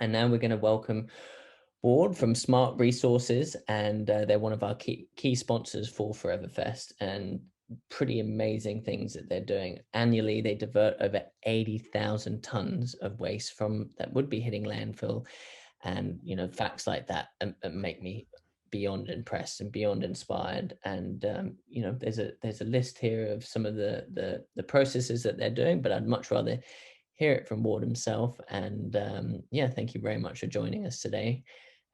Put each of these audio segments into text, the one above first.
And now we're going to welcome board from Smart Resources, and they're one of our key sponsors for Forever Fest, and pretty amazing things that they're doing. Annually, they divert over 80,000 tons of waste from that would be hitting landfill. And facts like that make me beyond impressed and beyond inspired. And there's a list here of some of the processes that they're doing, but I'd much rather hear it from Ward himself. And yeah, thank you very much for joining us today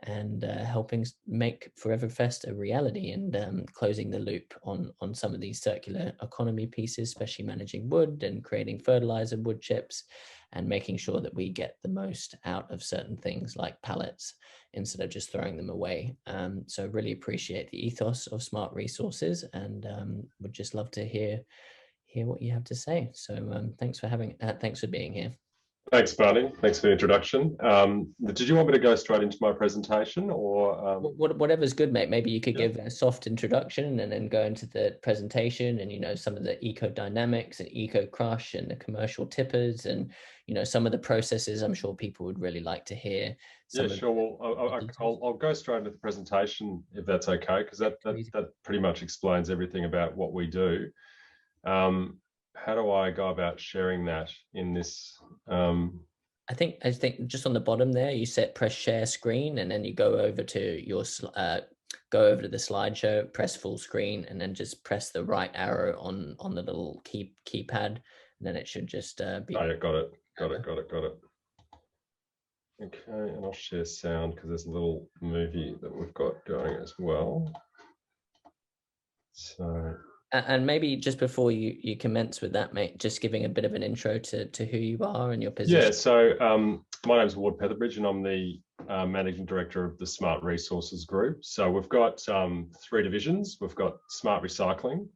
and helping make Forever Fest a reality, and closing the loop on some of these circular economy pieces, especially managing wood and creating fertilizer, wood chips, and making sure that we get the most out of certain things like pallets instead of just throwing them away. So really appreciate the ethos of Smart Resources, and would just love to hear what you have to say. So thanks for being here. Thanks, Barney. Thanks for the introduction. Did you want me to go straight into my presentation, or whatever's good, mate? Maybe you could give a soft introduction and then go into the presentation, and some of the eco dynamics and eco crush and the commercial tippers, and some of the processes. I'm sure people would really like to hear. Sure. Well, I'll go straight into the presentation if that's okay, because that pretty much explains everything about what we do. How do I go about sharing that in this? I think just on the bottom there, you press share screen, and then you go over to your go over to the slideshow, press full screen, and then just press the right arrow on the little keypad, and then it should just be. Oh, yeah, got it. Okay, and I'll share sound because there's a little movie that we've got going as well. So. And maybe just before you commence with that, mate, just giving a bit of an intro to who you are and your position. Yeah, so my name's Ward Petherbridge, and I'm the Managing Director of the Smart Resources Group. So we've got 3 divisions. We've got Smart Recycling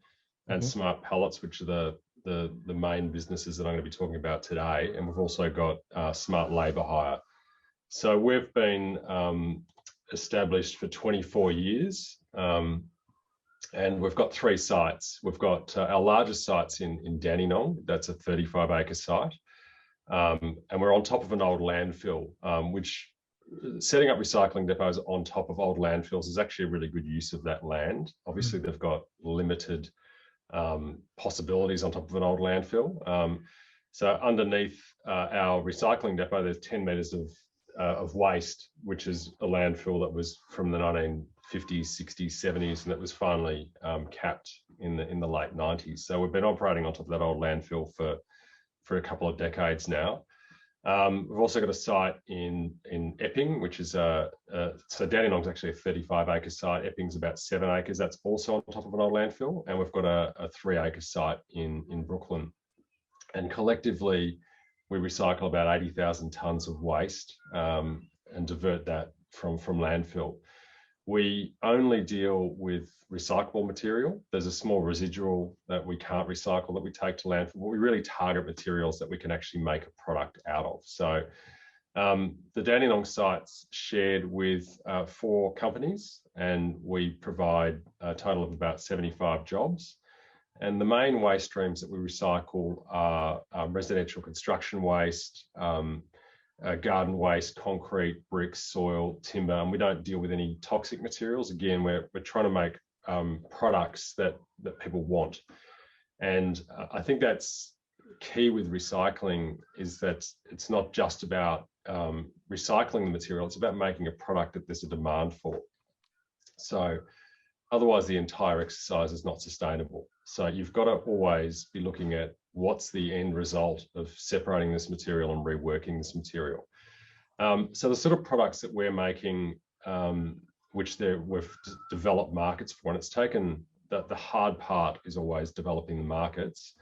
and Smart Pallets, which are the main businesses that I'm going to be talking about today. And we've also got Smart Labour Hire. So we've been established for 24 years. And we've got 3 sites. We've got our largest site's in Dandenong. That's a 35-acre site. And we're on top of an old landfill, which setting up recycling depots on top of old landfills is actually a really good use of that land. Obviously, they've got limited possibilities on top of an old landfill. So underneath our recycling depot, there's 10 metres of waste, which is a landfill that was from the 1950s, 60s, 70s, and that was finally capped in the late 90s. So we've been operating on top of that old landfill for a couple of decades now. We've also got a site in Epping, which is so Dandenong's actually a 35-acre site. Epping's about 7 acres. That's also on top of an old landfill, and we've got a 3-acre site in Brooklyn. And collectively, we recycle about 80,000 tonnes of waste and divert that from landfill. We only deal with recyclable material. There's a small residual that we can't recycle that we take to landfill, but we really target materials that we can actually make a product out of. So the Dandenong site's shared with 4 companies, and we provide a total of about 75 jobs. And the main waste streams that we recycle are residential construction waste, garden waste, concrete, bricks, soil, timber, and we don't deal with any toxic materials. Again, we're trying to make products that people want. And I think that's key with recycling, is that it's not just about recycling the material, it's about making a product that there's a demand for. So otherwise the entire exercise is not sustainable. So you've got to always be looking at what's the end result of separating this material and reworking this material. So the sort of products that we're making, which we've developed markets for, and it's taken the hard part is always developing the markets.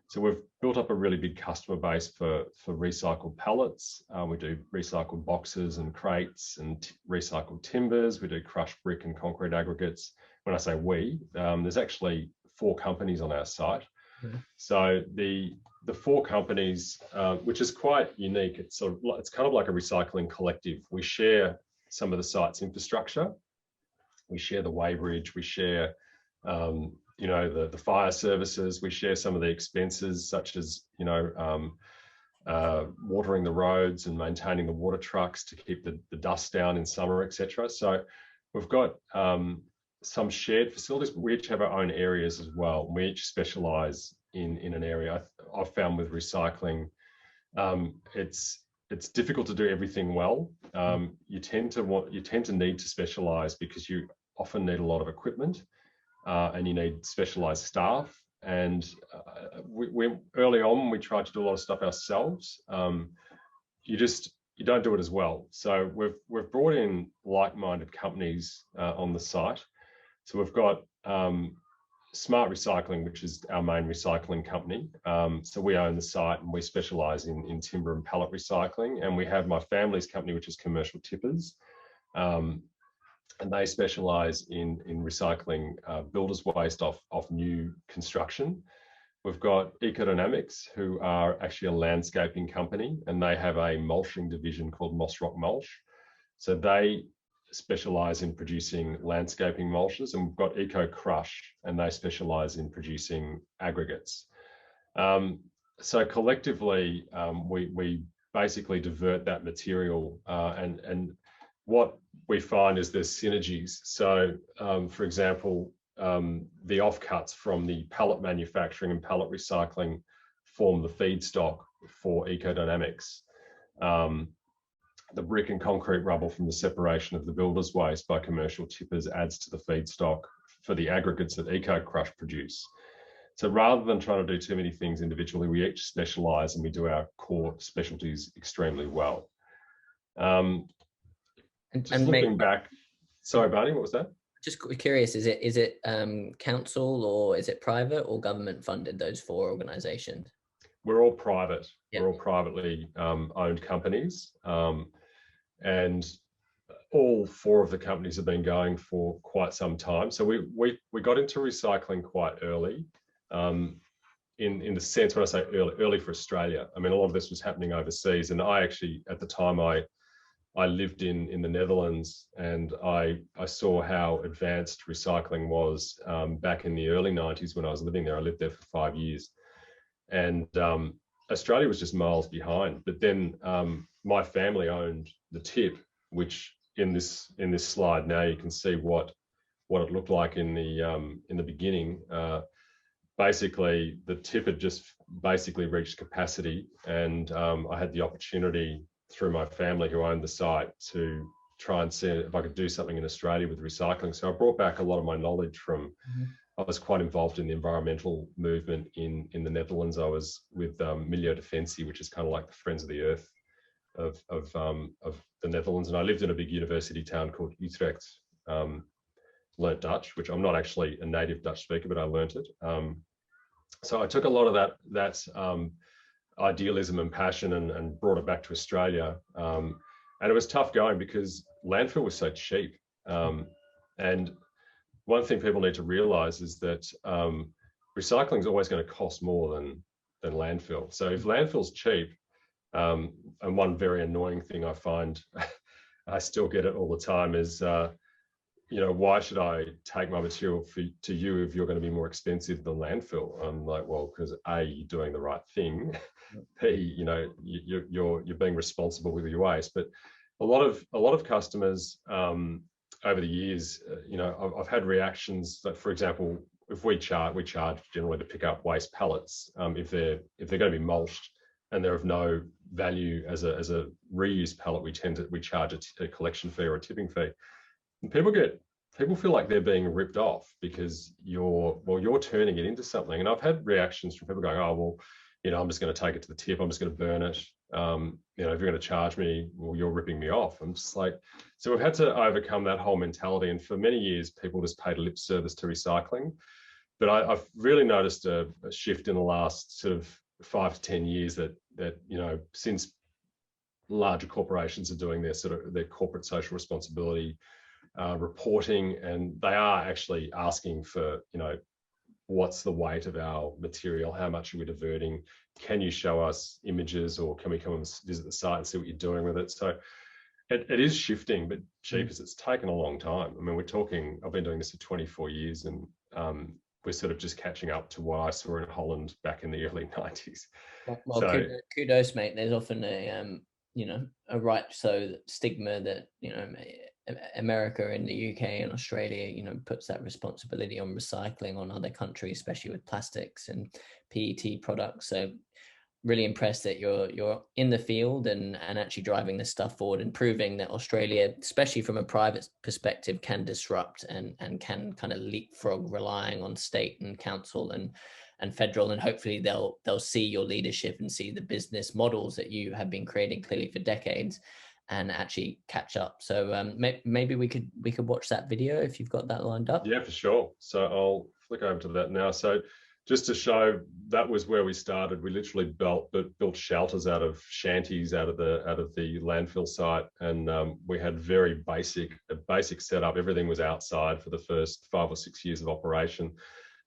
So we've built up a really big customer base for recycled pallets. We do recycled boxes and crates and recycled timbers. We do crushed brick and concrete aggregates. When I say we, there's actually 4 companies on our site. So the 4 companies, which is quite unique, it's kind of like a recycling collective. We share some of the site's infrastructure. We share the weighbridge. We share, the fire services. We share some of the expenses, such as watering the roads and maintaining the water trucks to keep the dust down in summer, etc. So we've got some shared facilities, but we each have our own areas as well. We each specialize in an area. I've found with recycling, it's difficult to do everything well. You tend to need to specialize because you often need a lot of equipment and you need specialized staff. And we early on, we tried to do a lot of stuff ourselves. You don't do it as well. So we've brought in like-minded companies on the site. So we've got Smart Recycling, which is our main recycling company. So we own the site and we specialize in timber and pallet recycling. And we have my family's company, which is Commercial Tippers. And they specialize in recycling builders' waste off new construction. We've got Ecodynamics, who are actually a landscaping company, and they have a mulching division called Moss Rock Mulch. So they specialize in producing landscaping mulches, and we've got Eco Crush, and they specialize in producing aggregates. So collectively, we basically divert that material, and what we find is there's synergies. So, for example, the offcuts from the pallet manufacturing and pallet recycling form the feedstock for Ecodynamics. The brick and concrete rubble from the separation of the builder's waste by Commercial Tippers adds to the feedstock for the aggregates that Eco Crush produce. So rather than trying to do too many things individually, we each specialise and we do our core specialties extremely well. Just looking back, sorry, Barney, what was that? Just curious, is it council or is it private or government funded, those 4 organisations? We're all private. Yep. We're all privately owned companies. And all 4 of the companies have been going for quite some time. So we got into recycling quite early, in the sense, when I say early for Australia, I mean, a lot of this was happening overseas. And I actually, at the time, I lived in the Netherlands, and I saw how advanced recycling was back in the early 90s when I was living there. I lived there for 5 years. And Australia was just miles behind. But then my family owned the tip, which in this slide now you can see what it looked like in the beginning. Basically, the tip had just basically reached capacity, and I had the opportunity through my family who owned the site to try and see if I could do something in Australia with recycling. So I brought back a lot of my knowledge from. I was quite involved in the environmental movement in the Netherlands. I was with Milieu Defensie, which is kind of like the Friends of the Earth of the Netherlands. And I lived in a big university town called Utrecht. Learnt Dutch, which I'm not actually a native Dutch speaker, but I learnt it. So I took a lot of that idealism and passion and brought it back to Australia. And it was tough going because landfill was so cheap. And one thing people need to realize is that recycling is always going to cost more than landfill. So if landfill's cheap, and one very annoying thing I find, I still get it all the time, is why should I take my material to you if you're going to be more expensive than landfill? I'm like, well, because A, you're doing the right thing. B, you're being responsible with your waste. But a lot of customers over the years, I've had reactions that, for example, if we charge generally to pick up waste pallets, if they're going to be mulched and they're of no value as a reuse pallet, we charge a collection fee or a tipping fee. And people feel like they're being ripped off because you're turning it into something. And I've had reactions from people going, oh, well, I'm just going to take it to the tip. I'm just going to burn it. If you're going to charge me, well, you're ripping me off. I'm just like, so we've had to overcome that whole mentality. And for many years, people just paid lip service to recycling. But I've really noticed a shift in the last sort of 5 to 10 years that since larger corporations are doing their corporate social responsibility reporting, and they are actually asking for, what's the weight of our material? How much are we diverting? Can you show us images, or can we come and visit the site and see what you're doing with it? So it is shifting, but cheapers, it's taken a long time. I mean, I've been doing this for 24 years, and we're sort of just catching up to what I saw in Holland back in the early 90s. Well, So kudos, mate. There's often a a right stigma that America and the UK and Australia puts that responsibility on recycling on other countries, especially with plastics and PET products. So really impressed that you're in the field and actually driving this stuff forward and proving that Australia, especially from a private perspective, can disrupt and can kind of leapfrog, relying on state and council and federal, and hopefully they'll see your leadership and see the business models that you have been creating clearly for decades and actually catch up. So maybe we could watch that video if you've got that lined up. yeah, for sure. So I'll flick over to that now. So just to show, that was where we started. We literally built shelters out of shanties out of the landfill site, and we had a basic setup. Everything was outside for the first 5 or 6 years of operation.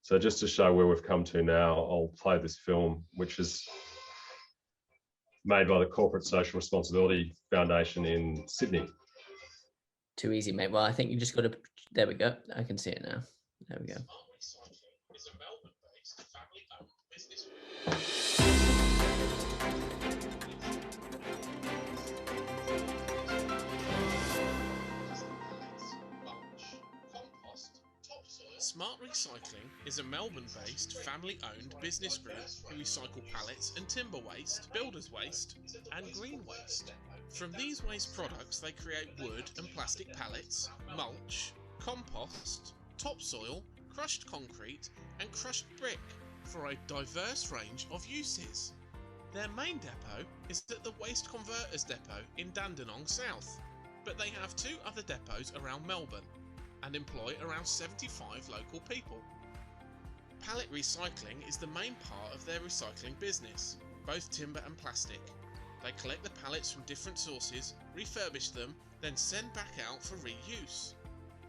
So just to show where we've come to now, I'll play this film, which is made by the Corporate Social Responsibility Foundation in Sydney. Too easy, mate. Well, I think you just got to. There we go. I can see it now. There we go. Smart Recycling is a Melbourne-based, family-owned business group who recycle pallets and timber waste, builders' waste, and green waste. From these waste products, they create wood and plastic pallets, mulch, compost, topsoil, crushed concrete, and crushed brick for a diverse range of uses. Their main depot is at the Waste Converters Depot in Dandenong South, but they have 2 other depots around Melbourne and employ around 75 local people. Pallet Recycling is the main part of their recycling business, both timber and plastic. They collect the pallets from different sources, refurbish them, then send back out for reuse.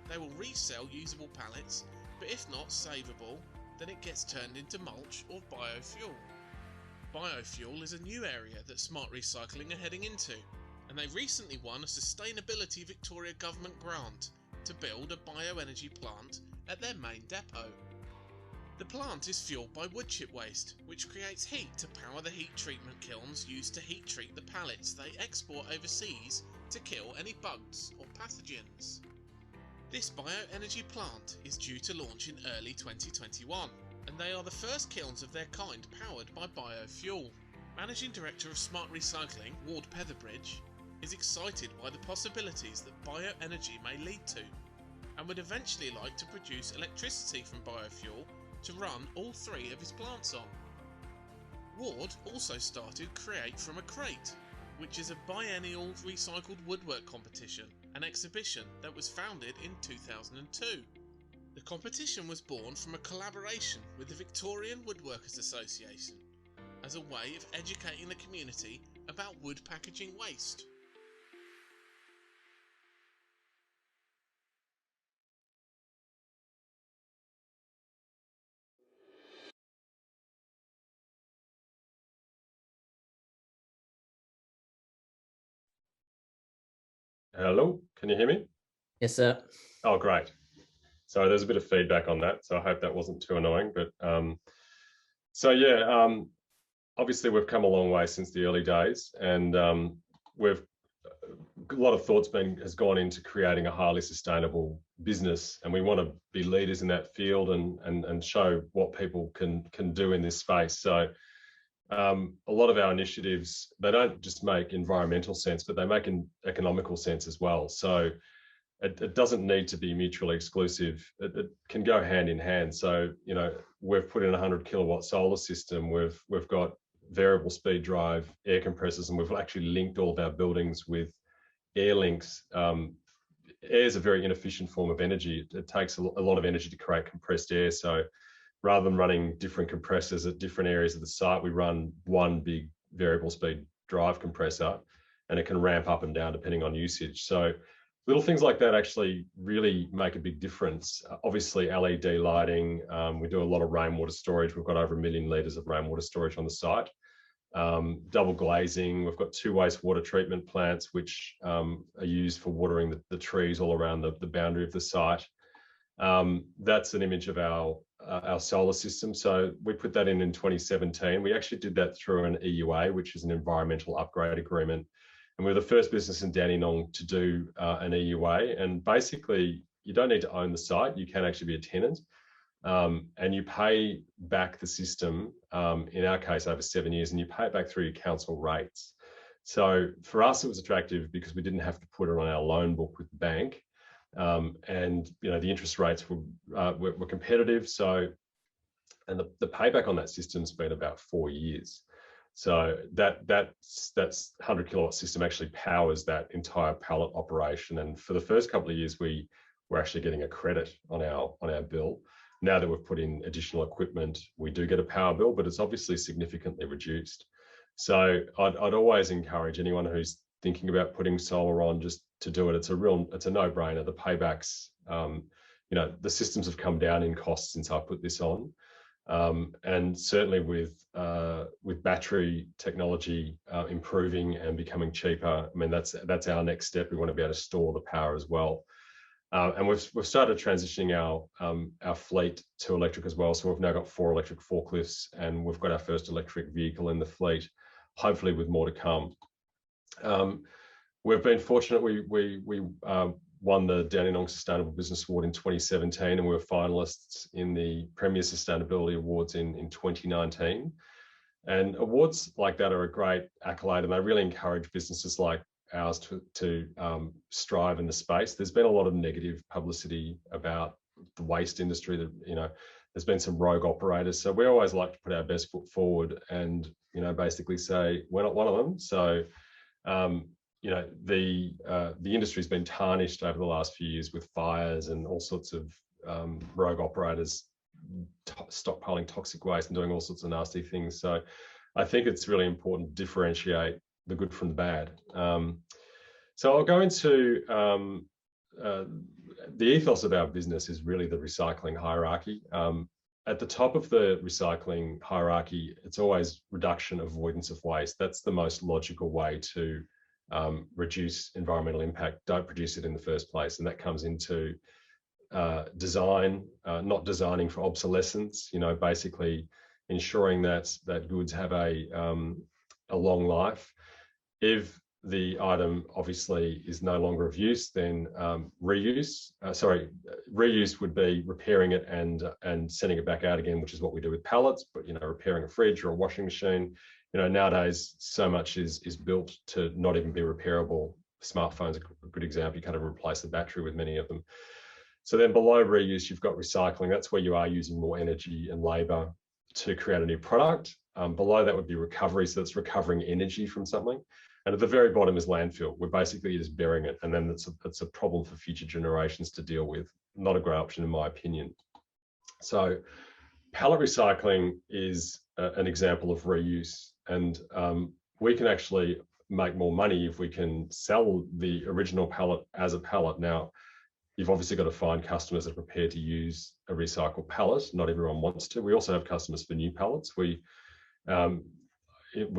They will resell usable pallets, but if not savable, then it gets turned into mulch or biofuel. Biofuel is a new area that Smart Recycling are heading into, and they recently won a Sustainability Victoria Government grant to build a bioenergy plant at their main depot. The plant is fueled by wood chip waste, which creates heat to power the heat treatment kilns used to heat treat the pallets they export overseas to kill any bugs or pathogens. This bioenergy plant is due to launch in early 2021, and they are the first kilns of their kind powered by biofuel. Managing Director of Smart Recycling, Ward Petherbridge, is excited by the possibilities that bioenergy may lead to, and would eventually like to produce electricity from biofuel to run all 3 of his plants on. Ward also started Create from a Crate, which is a biennial recycled woodwork competition, an exhibition that was founded in 2002. The competition was born from a collaboration with the Victorian Woodworkers Association as a way of educating the community about wood packaging waste. Hello, can you hear me? Yes, sir. Oh, great. So there's a bit of feedback on that, so I hope that wasn't too annoying. But obviously we've come a long way since the early days, and we've a lot of thoughts has gone into creating a highly sustainable business, and we want to be leaders in that field and show what people can do in this space. So a lot of our initiatives, they don't just make environmental sense, but they make an economical sense as well. So it doesn't need to be mutually exclusive. It can go hand in hand. So, we've put in a 100 kilowatt solar system. We've got variable speed drive air compressors, and we've actually linked all of our buildings with air links. Air is a very inefficient form of energy. It takes a lot of energy to create compressed air. So rather than running different compressors at different areas of the site, we run one big variable speed drive compressor, and it can ramp up and down depending on usage. So little things like that actually really make a big difference. Obviously, LED lighting. We do a lot of rainwater storage. We've got over 1 million litres of rainwater storage on the site. Double glazing. We've got 2 wastewater treatment plants, which are used for watering the trees all around the boundary of the site. That's an image of our our solar system. So we put that in 2017. We actually did that through an EUA, which is an environmental upgrade agreement. And we're the first business in Dandenong to do an EUA. And basically, you don't need to own the site. You can actually be a tenant. And you pay back the system, in our case, over 7 years, and you pay it back through your council rates. So for us, it was attractive because we didn't have to put it on our loan book with the bank. And the interest rates were competitive. So, and the payback on that system's been about 4 years. So that's 100 kilowatt system actually powers that entire pallet operation. And for the first couple of years, we were actually getting a credit on our bill. Now that we've put in additional equipment, we do get a power bill, but it's obviously significantly reduced. So I'd always encourage anyone who's thinking about putting solar on just to do it. It's a no-brainer. The paybacks, the systems have come down in cost since I put this on. And certainly with battery technology improving and becoming cheaper, I mean, that's our next step. We want to be able to store the power as well. And we've started transitioning our fleet to electric as well. So we've now got 4 electric forklifts, and we've got our first electric vehicle in the fleet, hopefully with more to come. We've been fortunate. We won the Dandenong Sustainable Business Award in 2017, and we were finalists in the Premier Sustainability Awards in 2019. And awards like that are a great accolade, and they really encourage businesses like ours to strive in the space. There's been a lot of negative publicity about the waste industry. That there's been some rogue operators. So we always like to put our best foot forward and basically say we're not one of them. So the industry's been tarnished over the last few years with fires and all sorts of rogue operators stockpiling toxic waste and doing all sorts of nasty things. So I think it's really important to differentiate the good from the bad. So I'll go into the ethos of our business is really the recycling hierarchy. At the top of the recycling hierarchy, it's always reduction, avoidance of waste. That's the most logical way to reduce environmental impact. Don't produce it in the first place. And that comes into design, not designing for obsolescence, basically ensuring that goods have a long life. If the item obviously is no longer of use, then reuse would be repairing it and sending it back out again, which is what we do with pallets. But repairing a fridge or a washing machine, nowadays so much is built to not even be repairable. Smartphones are a good example. You kind of replace the battery with many of them. So then below reuse, you've got recycling. That's where you are using more energy and labor to create a new product. Below that would be recovery. So that's recovering energy from something. And at the very bottom is landfill. We're basically just burying it. And then it's a problem for future generations to deal with. Not a great option, in my opinion. So pallet recycling is an example of reuse. And we can actually make more money if we can sell the original pallet as a pallet. Now, you've obviously got to find customers that are prepared to use a recycled pallet. Not everyone wants to. We also have customers for new pallets. We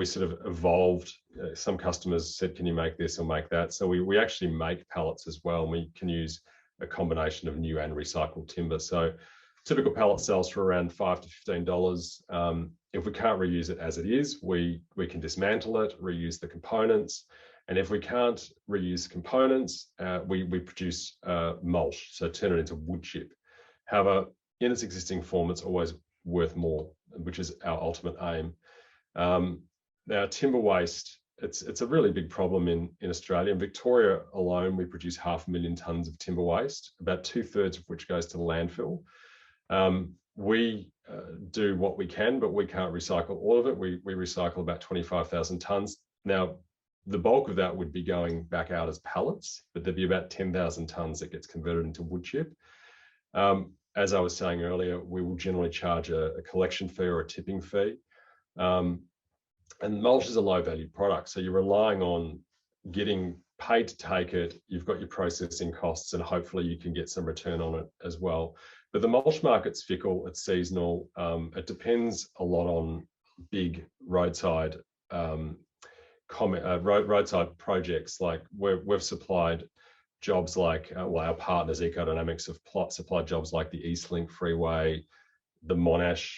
sort of evolved. Some customers said, can you make this or make that? So we actually make pallets as well. And we can use a combination of new and recycled timber. So typical pallet sells for around $5 to $15. If we can't reuse it as it is, we can dismantle it, reuse the components. And if we can't reuse components, we produce mulch, so turn it into wood chip. However, in its existing form, it's always worth more, which is our ultimate aim. Now, timber waste, it's a really big problem in Australia. In Victoria alone, we produce 500,000 tonnes of timber waste, about 2/3 of which goes to the landfill. We do what we can, but we can't recycle all of it. We recycle about 25,000 tonnes. Now, the bulk of that would be going back out as pallets, but there'd be about 10,000 tonnes that gets converted into wood chip. As I was saying earlier, we will generally charge a collection fee or a tipping fee. And mulch is a low value product. So you're relying on getting paid to take it. You've got your processing costs, and hopefully you can get some return on it as well. But the mulch market's fickle, it's seasonal. It depends a lot on big roadside roadside projects. Like we've supplied jobs like, our partners Ecodynamics have supplied jobs like the Eastlink Freeway, the Monash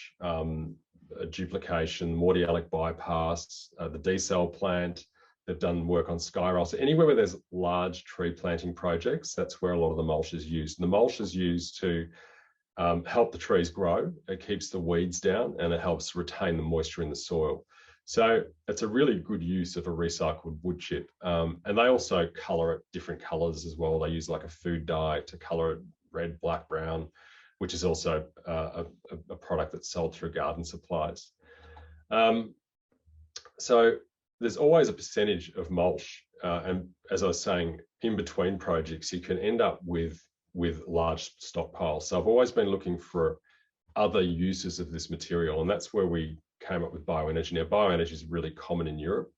duplication, Mordialloc bypass, the desal plant. They've done work on Skyrail. So anywhere where there's large tree planting projects, that's where a lot of the mulch is used. And the mulch is used to help the trees grow. It keeps the weeds down and it helps retain the moisture in the soil. So it's a really good use of a recycled wood chip. And they also colour it different colours as well. They use like a food dye to colour it red, black, brown, which is also a product that's sold through garden supplies. So there's always a percentage of mulch. And as I was saying, in between projects, you can end up with large stockpiles. So I've always been looking for other uses of this material, and that's where we came up with bioenergy. Now, bioenergy is really common in Europe.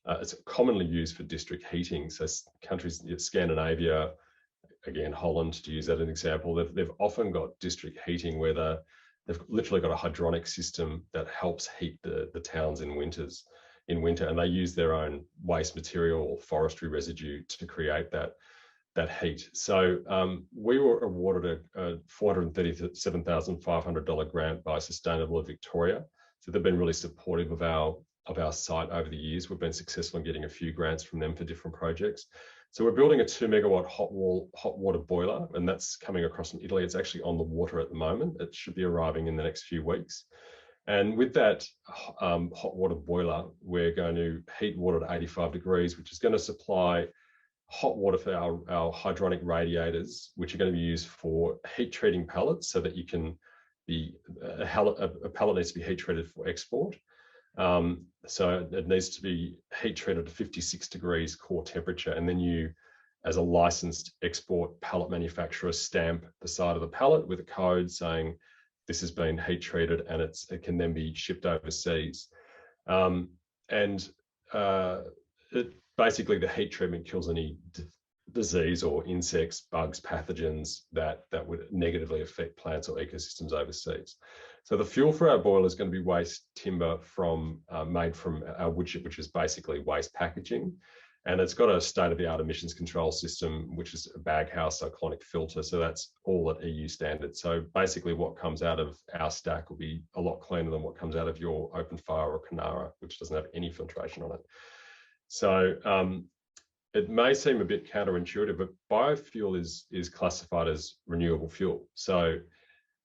It's commonly used for district heating. So countries, Scandinavia, again, Holland, to use that as an example, they've often got district heating where they've literally got a hydronic system that helps heat the towns in winter, and they use their own waste material or forestry residue to create that heat. So we were awarded a $437,500 grant by Sustainable Victoria. So they've been really supportive of our site over the years. We've been successful in getting a few grants from them for different projects. So we're building a 2 megawatt hot water boiler, and that's coming across from Italy. It's actually on the water at the moment. It should be arriving in the next few weeks. And with that hot water boiler, we're going to heat water at 85 degrees, which is going to supply hot water for our hydronic radiators, which are going to be used for heat treating pallets, so that you can a pallet needs to be heat treated for export. So it needs to be heat treated to 56 degrees core temperature, and then you, as a licensed export pallet manufacturer, stamp the side of the pallet with a code saying this has been heat treated, and it can then be shipped overseas. Basically, the heat treatment kills any disease or insects, bugs, pathogens that would negatively affect plants or ecosystems overseas. So the fuel for our boiler is going to be waste timber made from our wood chip, which is basically waste packaging. And it's got a state-of-the-art emissions control system, which is a baghouse cyclonic filter. So that's all at EU standard. So basically what comes out of our stack will be a lot cleaner than what comes out of your open fire or Canara, which doesn't have any filtration on it. So it may seem a bit counterintuitive, but biofuel is classified as renewable fuel. So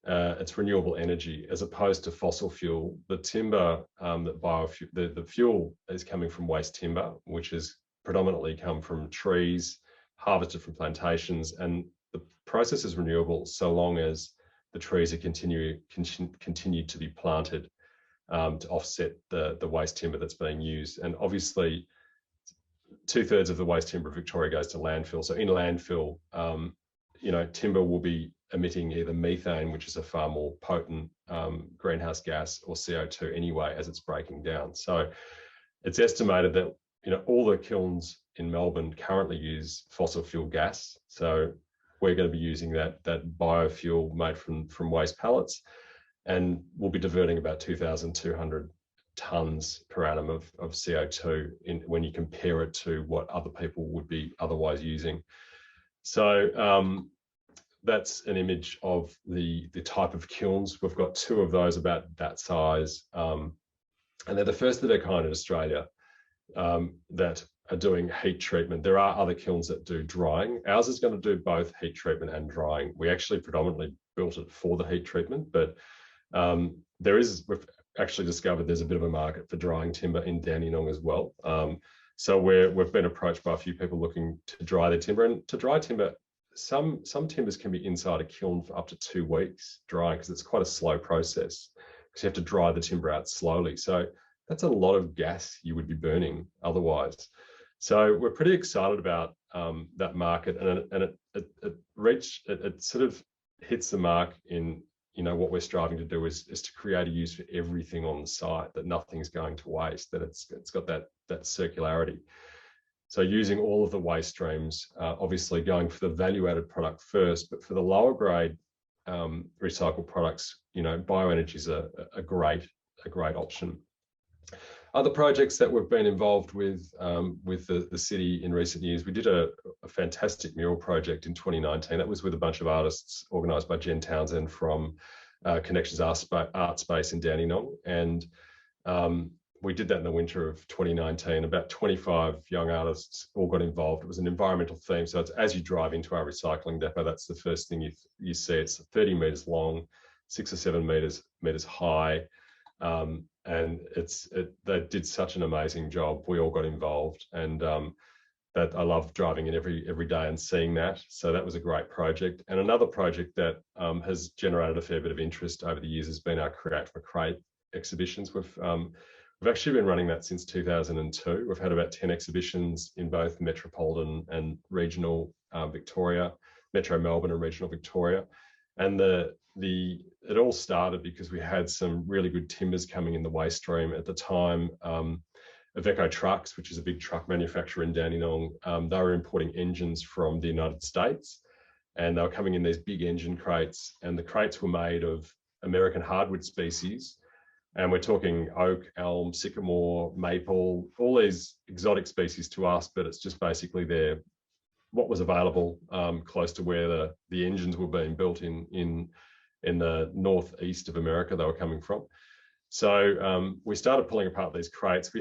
it's renewable energy as opposed to fossil fuel. The timber, the fuel is coming from waste timber, which is predominantly come from trees harvested from plantations, and the process is renewable so long as the trees are continued to be planted to offset the waste timber that's being used. And obviously 2/3 of the waste timber of Victoria goes to landfill. So in landfill, timber will be emitting either methane, which is a far more potent greenhouse gas, or CO2 anyway as it's breaking down. So it's estimated that all the kilns in Melbourne currently use fossil fuel gas. So we're going to be using that biofuel made from waste pallets, and we'll be diverting about 2,200 tonnes per annum of CO2 when you compare it to what other people would be otherwise using. So that's an image of the type of kilns. We've got 2 of those about that size, and they're the first of their kind in Australia that are doing heat treatment. There are other kilns that do drying. Ours is going to do both heat treatment and drying. We actually predominantly built it for the heat treatment, but we've actually discovered there's a bit of a market for drying timber in Dandenong as well. So we've been approached by a few people looking to dry their timber. And to dry timber, some timbers can be inside a kiln for up to 2 weeks drying, because it's quite a slow process, because you have to dry the timber out slowly. So that's a lot of gas you would be burning otherwise. So we're pretty excited about that market, and it sort of hits the mark in what we're striving to do is to create a use for everything on the site, that nothing's going to waste, that it's got that circularity. So using all of the waste streams, obviously going for the value-added product first, but for the lower grade recycled products, bioenergy is a great option. Other projects that we've been involved with the city in recent years, we did a fantastic mural project in 2019. That was with a bunch of artists organised by Jen Townsend from Connections Art Space in Dandenong. And we did that in the winter of 2019. About 25 young artists all got involved. It was an environmental theme. So it's, as you drive into our recycling depot, that's the first thing you see. It's 30 metres long, 6 or 7 metres high. And they did such an amazing job. We all got involved, and that I love driving in every day and seeing that. So that was a great project. And another project that has generated a fair bit of interest over the years has been our Create from a Crate exhibitions. We've actually been running that since 2002. We've had about 10 exhibitions in both metropolitan and regional Victoria, Metro Melbourne and regional Victoria. And it all started because we had some really good timbers coming in the waste stream at the time. Iveco Trucks, which is a big truck manufacturer in Dandenong, they were importing engines from the United States, and they were coming in these big engine crates, and the crates were made of American hardwood species. And we're talking oak, elm, sycamore, maple, all these exotic species to us, but it's just basically what was available close to where the engines were being built in the northeast of America they were coming from. So we started pulling apart these crates.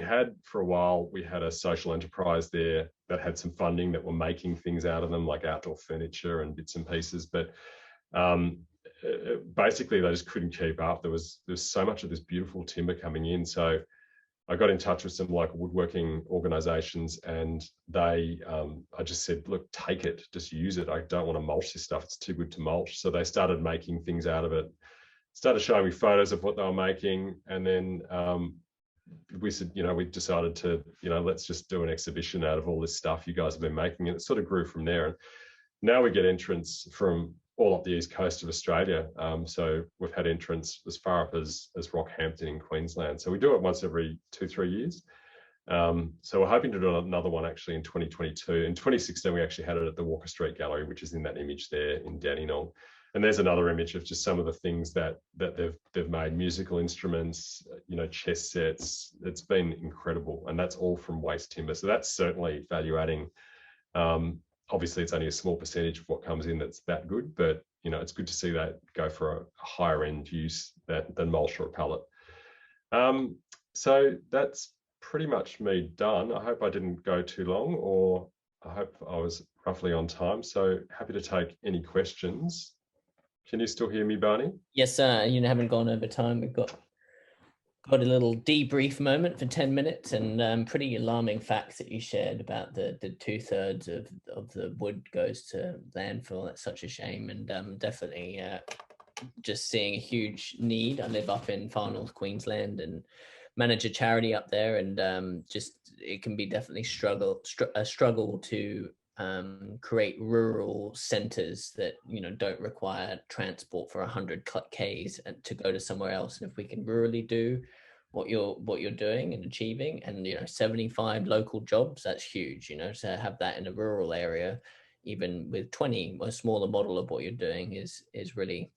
For a while, we had a social enterprise there that had some funding that were making things out of them, like outdoor furniture and bits and pieces. But basically, they just couldn't keep up. There's so much of this beautiful timber coming in. So I got in touch with some local woodworking organisations, and I just said, look, take it, just use it. I don't want to mulch this stuff. It's too good to mulch. So they started making things out of it. Started showing me photos of what they were making, and then we said, we decided to, let's just do an exhibition out of all this stuff you guys have been making, and it sort of grew from there. And now we get entrants from all up the east coast of Australia. So we've had entrants as far up as Rockhampton in Queensland. So we do it once every 2-3 years. So we're hoping to do another one actually in 2022. In 2016, we actually had it at the Walker Street Gallery, which is in that image there in Dandenong. And there's another image of just some of the things that they've made, musical instruments, chess sets. It's been incredible. And that's all from waste timber. So that's certainly value adding. Obviously, it's only a small percentage of what comes in that's that good, but it's good to see that go for a higher end use than mulch or a pallet. So that's pretty much me done. I hope I didn't go too long, or I hope I was roughly on time. So happy to take any questions. Can you still hear me, Barney? Yes, sir. You haven't gone over time. We've got a little debrief moment for 10 minutes, and pretty alarming facts that you shared about the 2/3 of the wood goes to landfill. That's such a shame, and definitely just seeing a huge need. I live up in far north Queensland and manage a charity up there, and just it can be definitely a struggle to create rural centers that don't require transport for 100 k's and to go to somewhere else. And if we can rurally do what you're doing and achieving, and 75 local jobs, that's huge. To have that in a rural area, even with 20, a smaller model of what you're doing is really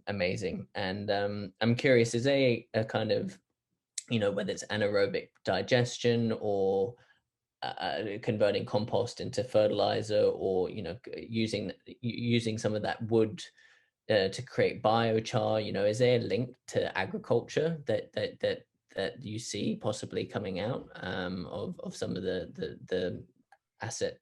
amazing. And I'm curious, is there a kind of whether it's anaerobic digestion or converting compost into fertilizer, or using some of that wood to create biochar, is there a link to agriculture that you see possibly coming out of some of the asset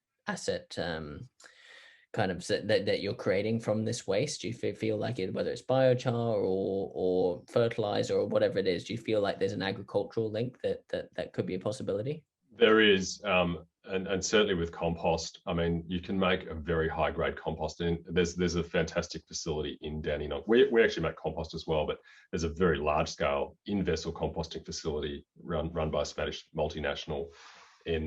kind of that you're creating from this waste? Do you feel like whether it's biochar or fertilizer or whatever it is, do you feel like there's an agricultural link that could be a possibility? There is, and certainly with compost, I mean, you can make a very high grade compost, and there's a fantastic facility in Dandenong. We actually make compost as well, but there's a very large scale in-vessel composting facility run by a Spanish multinational in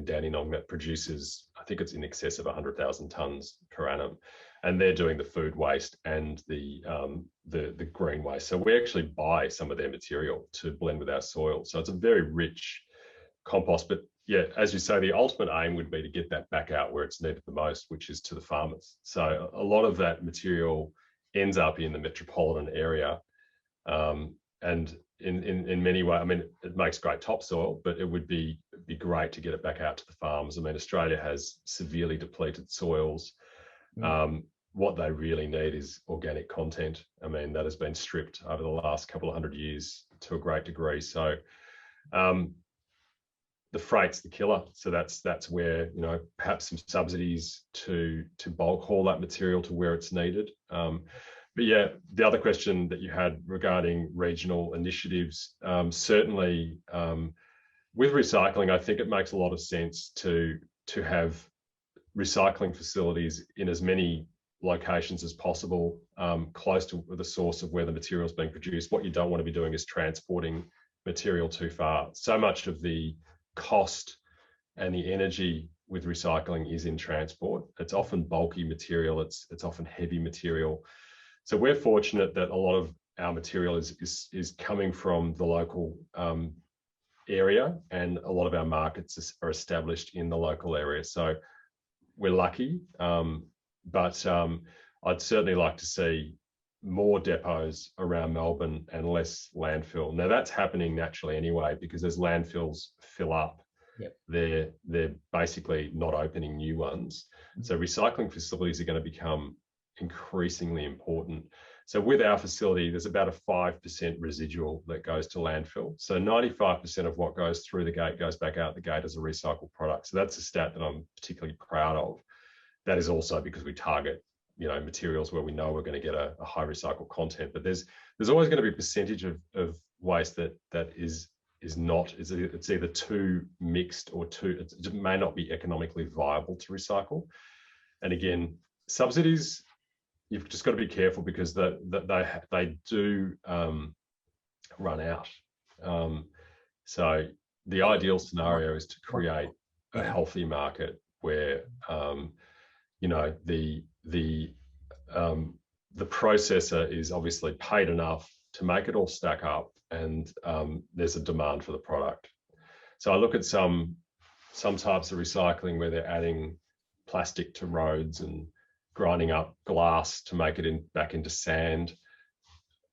Dandenong that produces, I think it's in excess of 100,000 tonnes per annum, and they're doing the food waste and the green waste. So we actually buy some of their material to blend with our soil. So it's a very rich compost. But yeah, as you say, the ultimate aim would be to get that back out where it's needed the most, which is to the farmers. So a lot of that material ends up in the metropolitan area, and in many ways, I mean, it makes great topsoil, but it would be great to get it back out to the farms. I mean, Australia has severely depleted soils. what they really need is organic content. I mean, that has been stripped over the last couple of hundred years to a great degree. So the freight's the killer. So that's where, you know, perhaps some subsidies to bulk haul that material to where it's needed. But yeah, the other question that you had regarding regional initiatives, certainly with recycling, I think it makes a lot of sense to have recycling facilities in as many locations as possible, close to the source of where the material is being produced. What you don't want to be doing is transporting material too far. So much of the cost and the energy with recycling is in transport. It's often bulky material. It's often heavy material. So we're fortunate that a lot of our material is coming from the local area, and a lot of our markets are established in the local area. So we're lucky, but I'd certainly like to see more depots around Melbourne and less landfill. Now that's happening naturally anyway, because as landfills fill up, yep, they're basically not opening new ones. So recycling facilities are going to become increasingly important. So with our facility, there's about a 5% residual that goes to landfill. So 95% of what goes through the gate goes back out the gate as a recycled product. So that's a stat that I'm particularly proud of. That is also because we target, you know, materials where we know we're going to get a high recycled content. But there's always going to be a percentage of waste that is not, it's either too mixed or it may not be economically viable to recycle. And again, subsidies, you've just got to be careful, because they do run out. So the ideal scenario is to create a healthy market where you know, the processor is obviously paid enough to make it all stack up, and there's a demand for the product. So I look at some types of recycling where they're adding plastic to roads and grinding up glass to make it back into sand.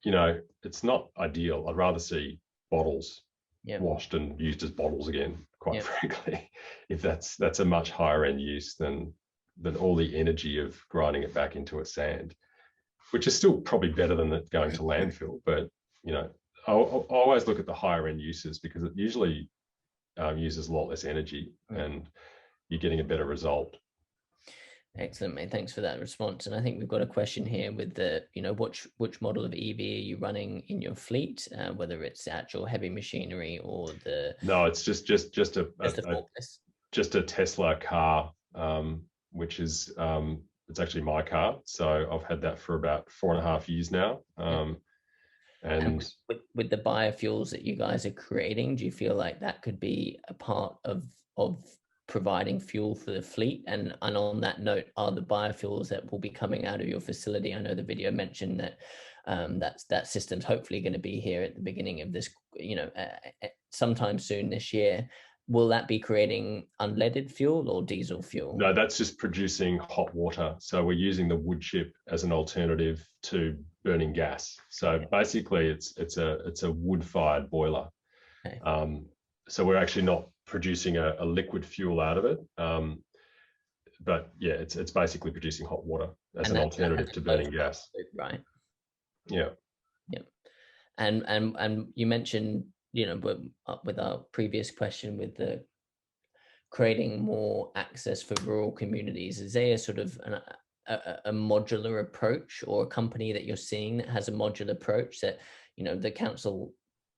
You know, it's not ideal. I'd rather see bottles washed and used as bottles again, quite frankly, if that's a much higher end use than all the energy of grinding it back into a sand, which is still probably better than it going to landfill. But, you know, I always look at the higher end uses, because it usually uses a lot less energy and you're getting a better result. Excellent, mate. Thanks for that response. And I think we've got a question here with the, you know, which model of EV are you running in your fleet, whether it's actual heavy machinery or the... No, it's just a Tesla car, which is, it's actually my car. So I've had that for about 4.5 years now. And with the biofuels that you guys are creating, do you feel like that could be a part of providing fuel for the fleet? And on that note, are the biofuels that will be coming out of your facility, I know the video mentioned that that system's hopefully going to be here at the beginning of this, you know, sometime soon this year. Will that be creating unleaded fuel or diesel fuel? No, that's just producing hot water. So we're using the wood chip as an alternative to burning gas. So basically it's a wood-fired boiler. Okay. So we're actually not producing a liquid fuel out of it. But yeah, it's basically producing hot water as an alternative to burning gas. Right. Yeah. Yeah. And you mentioned, you know, with our previous question with the creating more access for rural communities, is there a sort of a modular approach, or a company that you're seeing that has a modular approach that, you know, the council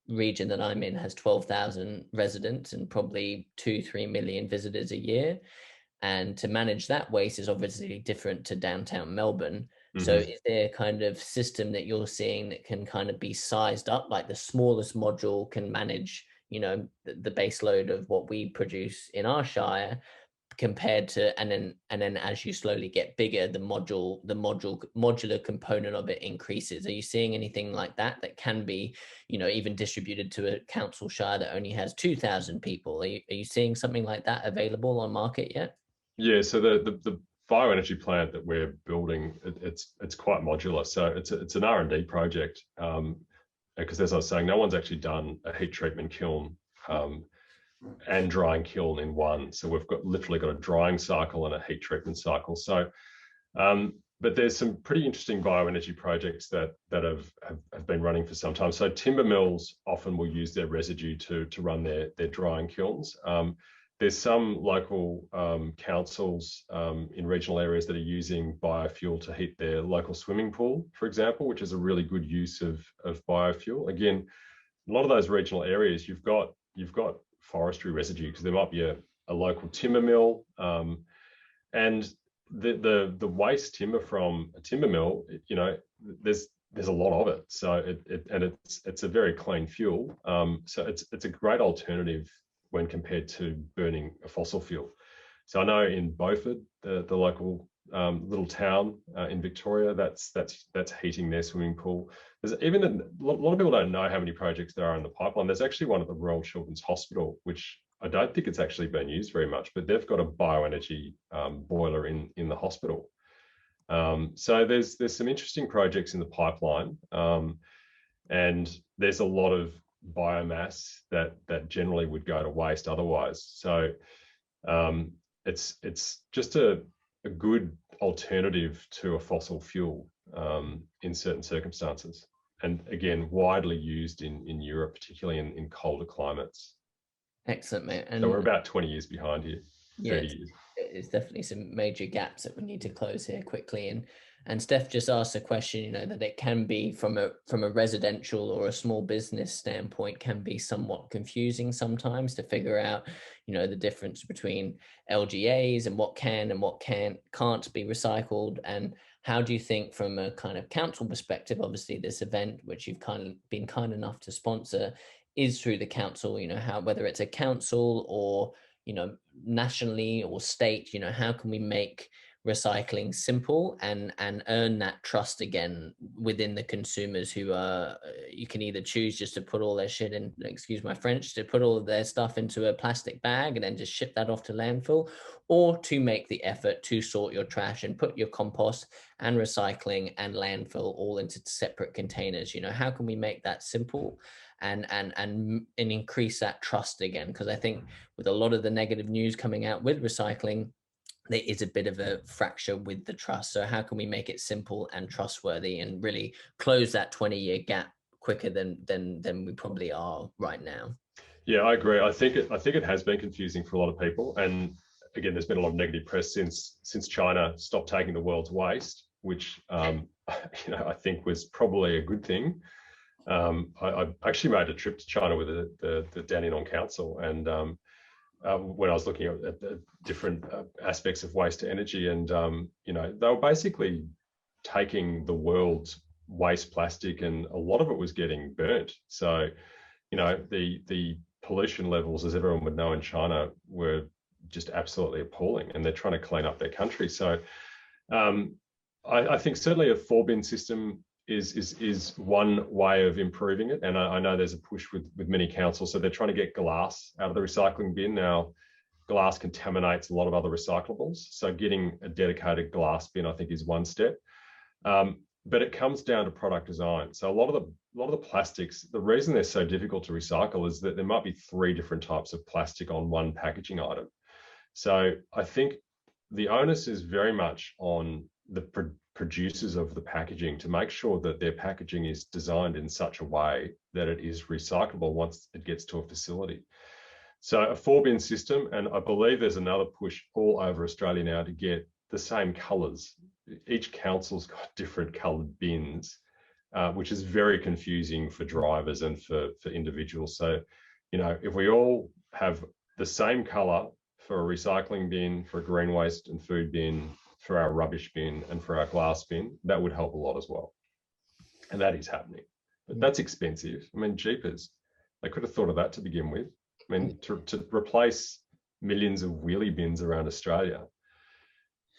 region that I'm in has 12,000 residents and probably 2-3 million visitors a year, and to manage that waste is obviously different to downtown Melbourne. So is there a kind of system that you're seeing that can kind of be sized up, like the smallest module can manage, you know, the base load of what we produce in our shire, compared to, and then as you slowly get bigger, the modular component of it increases? Are you seeing anything like that can be, you know, even distributed to a council shire that only has 2,000 people? Are you seeing something like that available on market yet? Yeah, so the bioenergy plant that we're building, it's quite modular. So it's an R&D project, because as I was saying, no one's actually done a heat treatment kiln and drying kiln in one. So we've literally got a drying cycle and a heat treatment cycle. So but there's some pretty interesting bioenergy projects that have been running for some time. So timber mills often will use their residue to run their drying kilns. There's some local councils in regional areas that are using biofuel to heat their local swimming pool, for example, which is a really good use of biofuel. Again, a lot of those regional areas, you've got forestry residue, because there might be a local timber mill, and the waste timber from a timber mill, you know, there's a lot of it. So it's a very clean fuel. So it's a great alternative when compared to burning a fossil fuel. So I know in Beaufort, the local little town in Victoria, that's heating their swimming pool. There's even a lot of people don't know how many projects there are in the pipeline. There's actually one at the Royal Children's Hospital, which I don't think it's actually been used very much, but they've got a bioenergy boiler in the hospital. So there's some interesting projects in the pipeline, and there's a lot of biomass that generally would go to waste otherwise. So it's just a good alternative to a fossil fuel in certain circumstances, and again, widely used in Europe, particularly in colder climates. Excellent, mate. And so we're about 20 years behind here. 30 years. It's definitely some major gaps that we need to close here quickly. And Steph just asked a question, you know, that it can be from a residential or a small business standpoint, can be somewhat confusing sometimes to figure out, you know, the difference between LGAs and what can and what can't be recycled. And how do you think, from a kind of council perspective, obviously this event, which you've been kind enough to sponsor, is through the council, you know, how, whether it's a council or, you know, nationally or state, you know, how can we make recycling simple and earn that trust again within the consumers who are, you can either choose just to put all their shit in, excuse my French, to put all of their stuff into a plastic bag and then just ship that off to landfill, or to make the effort to sort your trash and put your compost and recycling and landfill all into separate containers. You know, how can we make that simple and increase that trust again? Because I think with a lot of the negative news coming out with recycling, there is a bit of a fracture with the trust. So how can we make it simple and trustworthy and really close that 20-year gap quicker than we probably are right now? Yeah, I agree. I think it has been confusing for a lot of people. And again, there's been a lot of negative press since China stopped taking the world's waste, which you know, I think was probably a good thing. I actually made a trip to China with the Dandenong Council, and when I was looking at the different aspects of waste to energy, and you know, they were basically taking the world's waste plastic, and a lot of it was getting burnt. So, you know, the pollution levels, as everyone would know in China, were just absolutely appalling, and they're trying to clean up their country. So I think certainly a 4-bin system is one way of improving it, and I know there's a push with many councils, so they're trying to get glass out of the recycling bin. Now, glass contaminates a lot of other recyclables, so getting a dedicated glass bin, I think, is one step. But it comes down to product design. So a lot of the plastics, the reason they're so difficult to recycle is that there might be 3 different types of plastic on one packaging item. So I think the onus is very much on the producers of the packaging to make sure that their packaging is designed in such a way that it is recyclable once it gets to a facility. So a 4-bin system, and I believe there's another push all over Australia now to get the same colours. Each council's got different coloured bins, which is very confusing for drivers and for individuals. So, you know, if we all have the same colour for a recycling bin, for a green waste and food bin, for our rubbish bin, and for our glass bin, that would help a lot as well. And that is happening. But that's expensive. I mean, jeepers, they could have thought of that to begin with. I mean, to replace millions of wheelie bins around Australia,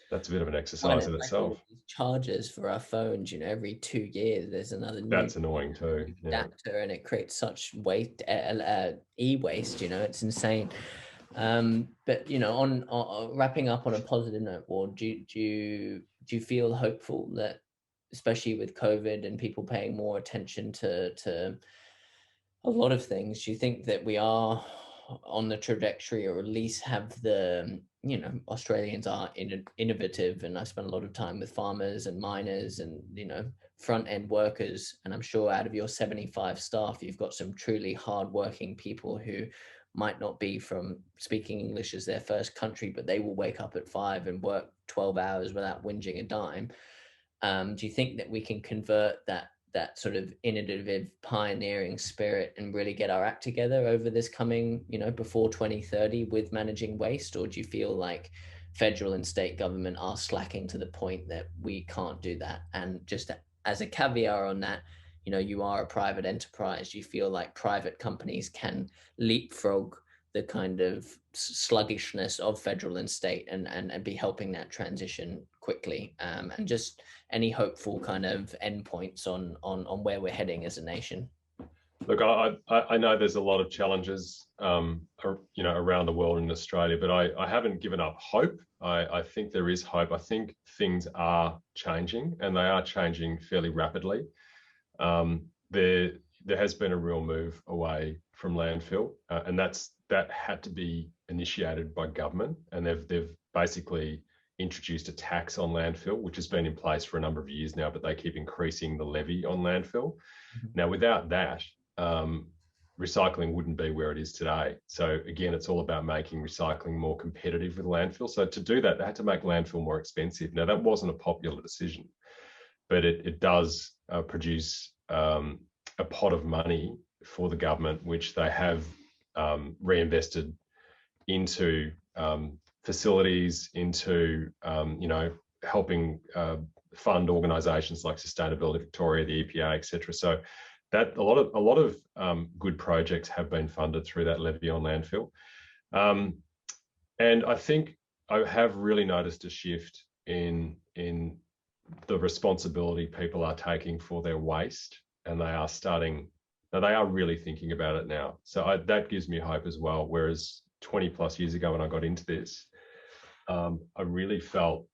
that's a bit of an exercise in itself. Chargers for our phones, you know, every 2 years there's another new that's annoying too. adapter, and it creates such waste, e-waste, you know, it's insane. But you know, on wrapping up on a positive note, Ward, do you feel hopeful that, especially with COVID and people paying more attention to a lot of things, do you think that we are on the trajectory, or at least have the, you know, Australians are innovative, and I spent a lot of time with farmers and miners and, you know, front end workers. And I'm sure out of your 75 staff, you've got some truly hardworking people who might not be from speaking English as their first country, but they will wake up at 5 and work 12 hours without whinging a dime. Do you think that we can convert that sort of innovative pioneering spirit and really get our act together over this coming, you know, before 2030 with managing waste? Or do you feel like federal and state government are slacking to the point that we can't do that? And just as a caveat on that, you know, you are a private enterprise. Do you feel like private companies can leapfrog the kind of sluggishness of federal and state and be helping that transition quickly? And just any hopeful kind of endpoints on where we're heading as a nation? Look, I know there's a lot of challenges, you know, around the world in Australia, but I haven't given up hope. I think there is hope. I think things are changing, and they are changing fairly rapidly. There has been a real move away from landfill, and that had to be initiated by government, and they've basically introduced a tax on landfill, which has been in place for a number of years now, but they keep increasing the levy on landfill. Mm-hmm. Now, without that, recycling wouldn't be where it is today. So again, it's all about making recycling more competitive with landfill. So to do that, they had to make landfill more expensive. Now, that wasn't a popular decision, but it does produce a pot of money for the government, which they have reinvested into facilities, into you know, helping fund organisations like Sustainability Victoria, the EPA, etc. So that a lot of good projects have been funded through that levy on landfill, and I think I have really noticed a shift in the responsibility people are taking for their waste, and they are starting. Now, they are really thinking about it now. So that gives me hope as well. Whereas 20 plus years ago when I got into this, I really felt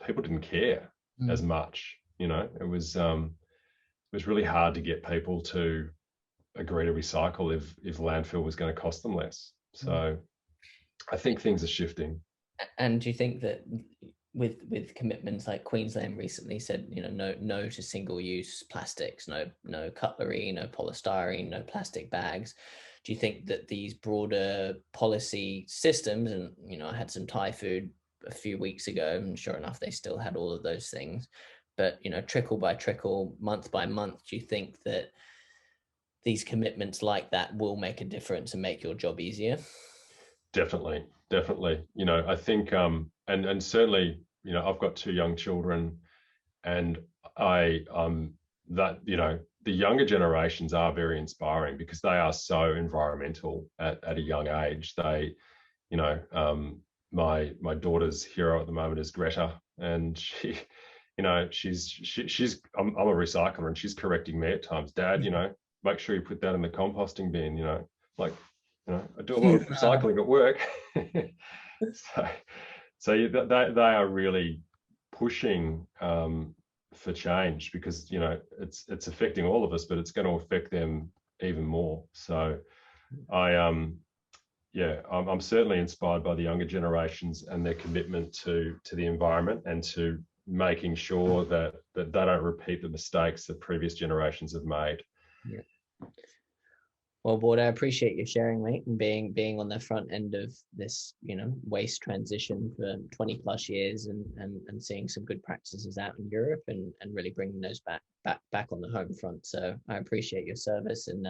people didn't care as much. You know, it was really hard to get people to agree to recycle if landfill was going to cost them less. So I think things are shifting. And do you think that with commitments like Queensland recently said, you know, no to single-use plastics, no cutlery, no polystyrene, no plastic bags? Do you think that these broader policy systems, and, you know, I had some Thai food a few weeks ago, and sure enough, they still had all of those things, but, you know, trickle by trickle, month by month, do you think that these commitments like that will make a difference and make your job easier? Definitely. You know, I think, and certainly, you know, I've got 2 young children, and that, you know, the younger generations are very inspiring because they are so environmental at a young age. They, you know, my daughter's hero at the moment is Greta, and she, you know, I'm a recycler, and she's correcting me at times. Dad, you know, make sure you put that in the composting bin, you know, like, you know, I do a lot of recycling at work. So they are really pushing for change, because, you know, it's affecting all of us, but it's going to affect them even more. So I'm certainly inspired by the younger generations and their commitment to the environment and to making sure that they don't repeat the mistakes that previous generations have made. Yeah. Well, Ward, I appreciate you sharing, mate, and being on the front end of this, you know, waste transition for 20 plus years, and seeing some good practices out in Europe, and really bringing those back on the home front. So I appreciate your service, and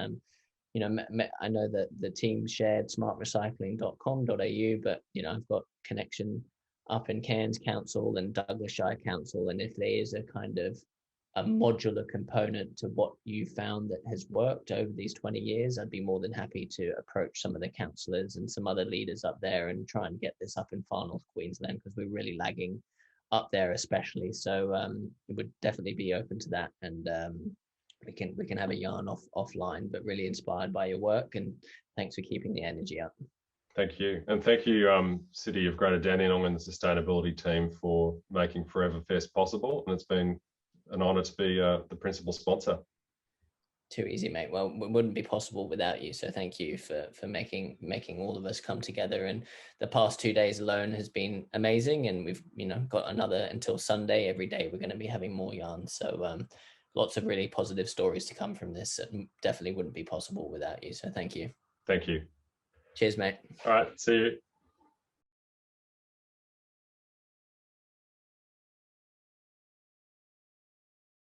you know, I know that the team shared smartrecycling.com.au, but, you know, I've got connection up in Cairns Council and Douglas Shire Council, and if there is a kind of a modular component to what you found that has worked over these 20 years, I'd be more than happy to approach some of the councillors and some other leaders up there and try and get this up in Far North Queensland, because we're really lagging up there especially. So it would definitely be open to that, and we can have a yarn offline, but really inspired by your work, and thanks for keeping the energy up. Thank you. And thank you, City of Greater Dandenong and the sustainability team for making Forever Fest possible. And it's been an honour to be the principal sponsor. Too easy, mate. Well, it wouldn't be possible without you. So thank you for making all of us come together. And the past 2 days alone has been amazing. And we've got another until Sunday. Every day we're going to be having more yarns. So lots of really positive stories to come from this. It definitely wouldn't be possible without you. So thank you. Thank you. Cheers, mate. All right. See you.